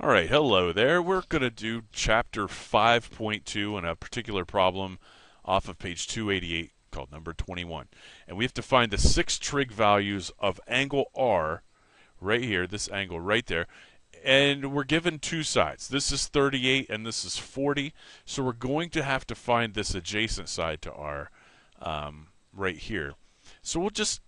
All right, hello there. We're going to do chapter 5.2 in a particular problem off of page 288 called number 21. And we have to find the 6 trig values of angle R right here, this angle right there. And we're given two sides. This is 38 and this is 40. So we're going to have to find this adjacent side to R right here. So we'll just,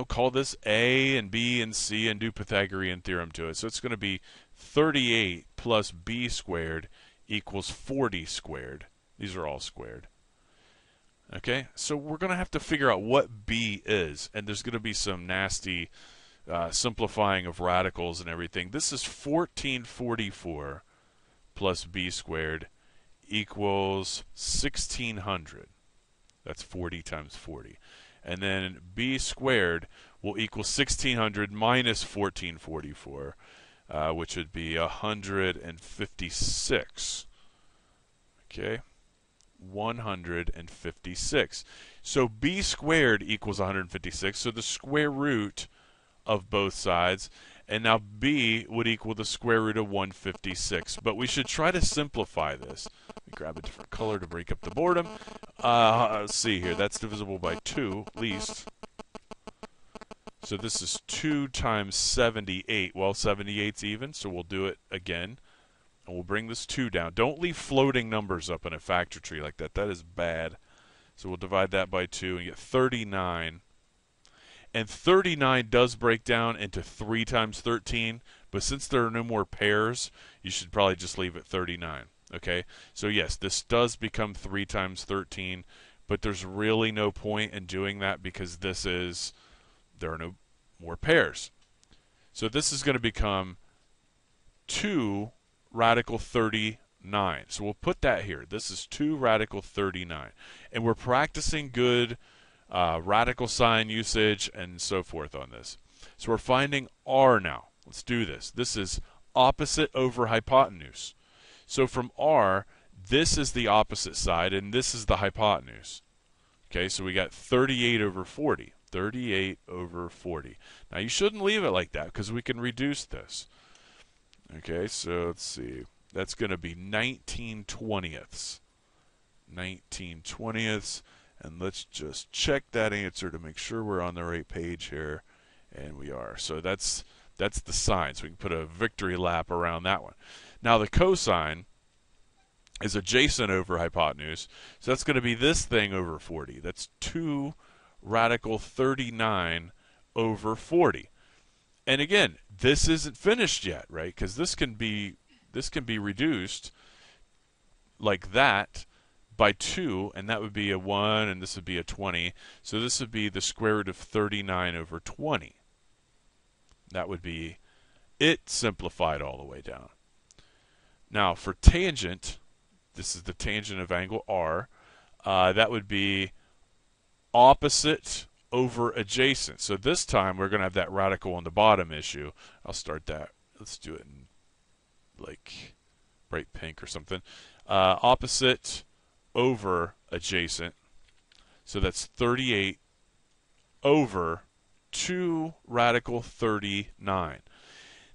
call this A and B and C and do Pythagorean Theorem to it. So it's going to be 38 plus B squared equals 40 squared. These are all squared. Okay, so we're going to have to figure out what B is, and there's going to be some nasty simplifying of radicals and everything. This is 1444 plus B squared equals 1600. That's 40 times 40. And then B squared will equal 1600 minus 1444, which would be 156. Okay, 156. So B squared equals 156. So the square root of both sides, and now B would equal the square root of 156. But we should try to simplify this. Let me grab a different color to break up the boredom. Let's see here. That's divisible by 2 at least. So this is 2 times 78. Well, 78's even, so we'll do it again. And we'll bring this 2 down. Don't leave floating numbers up in a factor tree like that. That is bad. So we'll divide that by 2 and get 39. And 39 does break down into 3 times 13. But since there are no more pairs, you should probably just leave it 39. Okay? So yes, this does become 3 times 13. But there's really no point in doing that because there are no more pairs. So this is going to become 2 radical 39. So we'll put that here. This is 2 radical 39. And we're practicing good radical sign usage and so forth on this. So we're finding R now. Let's do this. This is opposite over hypotenuse. So from R, this is the opposite side and this is the hypotenuse. Okay, so we got 38 over 40. 38 over 40. Now you shouldn't leave it like that because we can reduce this. Okay, so let's see. That's going to be 19/20ths. 19/20ths. And let's just check that answer to make sure we're on the right page here. And we are. So that's the sine. So we can put a victory lap around that one. Now the cosine is adjacent over hypotenuse. So that's going to be this thing over 40. That's 2 radical 39 over 40. And again, this isn't finished yet, right? Because this can be reduced like that by 2, and that would be a 1, and this would be a 20. So this would be the square root of 39 over 20. That would be it simplified all the way down. Now for tangent, this is the tangent of angle R. That would be opposite over adjacent. So this time we're going to have that radical on the bottom issue. I'll start that. Let's do it in like bright pink or something. Opposite over adjacent. So that's 38 over 2 radical 39.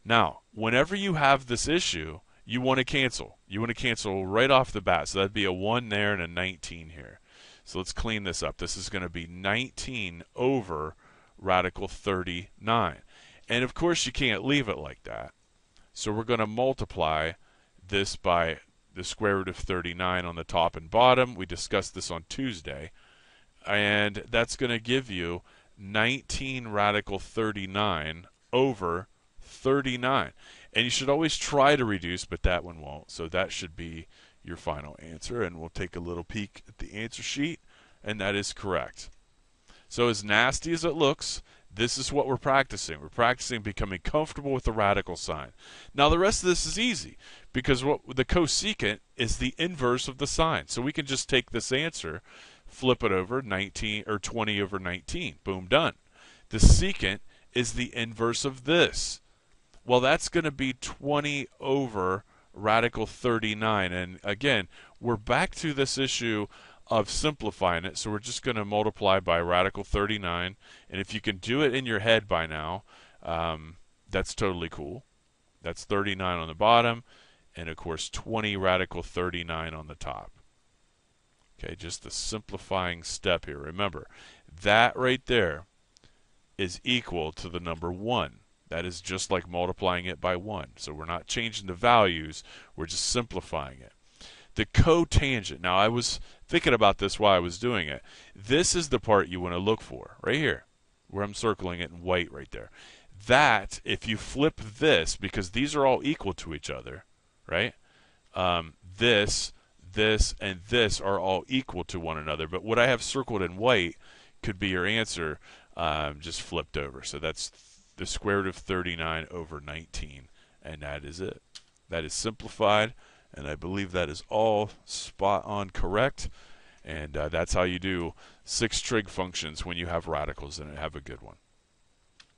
Now, whenever you have this issue, you want to cancel. You want to cancel right off the bat. So that'd be a 1 there and a 19 here. So let's clean this up. This is going to be 19 over radical 39. And of course you can't leave it like that. So we're going to multiply this by the square root of 39 on the top and bottom. We discussed this on Tuesday. And that's going to give you 19 radical 39 over 39. And you should always try to reduce, but that one won't. So that should be your final answer. And we'll take a little peek at the answer sheet. And that is correct. So as nasty as it looks, this is what we're practicing. We're practicing becoming comfortable with the radical sign. Now the rest of this is easy because what the cosecant is the inverse of the sine. So we can just take this answer, flip it over 19 or 20 over 19. Boom, done. The secant is the inverse of this. Well, that's going to be 20 over radical 39. And again, we're back to this issue of simplifying it. So we're just going to multiply by radical 39. And if you can do it in your head by now, that's totally cool. That's 39 on the bottom, and of course 20 radical 39 on the top. Okay, just the simplifying step here. Remember, that right there is equal to the number 1. That is just like multiplying it by 1. So we're not changing the values, we're just simplifying it. The cotangent. Now I was thinking about this while I was doing it. This is the part you want to look for, right here, where I'm circling it in white right there. That, if you flip this, because these are all equal to each other, right? This, and this are all equal to one another. But what I have circled in white could be your answer just flipped over. So that's the square root of 39 over 19. And that is it. That is simplified. And I believe that is all spot on correct. And that's how you do 6 trig functions when you have radicals in it. Have a good one.